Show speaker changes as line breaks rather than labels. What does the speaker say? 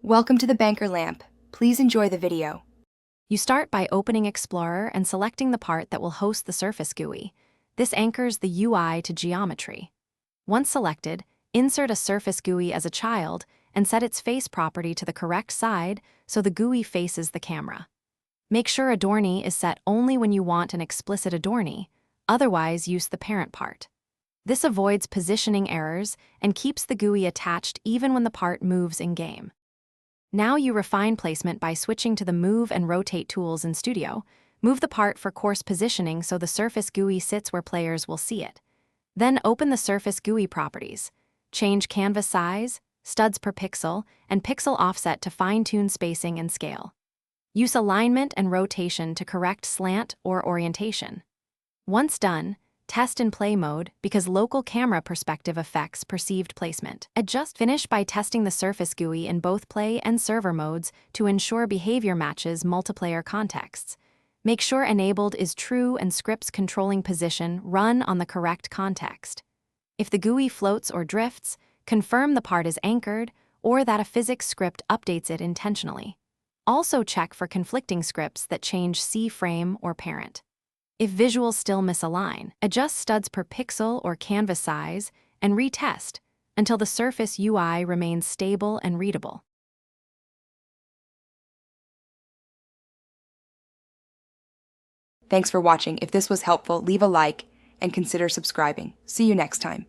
Welcome to the Banker Lamp. Please enjoy the video.
You start by opening Explorer and selecting the part that will host the Surface GUI. This anchors the UI to geometry. Once selected, insert a Surface GUI as a child and set its face property to the correct side so the GUI faces the camera. Make sure Adornee is set only when you want an explicit Adornee, otherwise use the parent part. This avoids positioning errors and keeps the GUI attached even when the part moves in-game. Now you refine placement by switching to the Move and Rotate tools in Studio. Move the part for coarse positioning so the Surface GUI sits where players will see it. Then open the Surface GUI properties. Change canvas size, studs per pixel, and pixel offset to fine-tune spacing and scale. Use alignment and rotation to correct slant or orientation. Once done, test in play mode because local camera perspective affects perceived placement. Finish by testing the Surface GUI in both play and server modes to ensure behavior matches multiplayer contexts. Make sure enabled is true and scripts controlling position run on the correct context. If the GUI floats or drifts, confirm the part is anchored or that a physics script updates it intentionally. Also check for conflicting scripts that change C-frame or parent. If visuals still misalign, adjust studs per pixel or canvas size and retest until the Surface UI remains stable and readable.
Thanks for watching. If this was helpful, leave a like and consider subscribing. See you next time.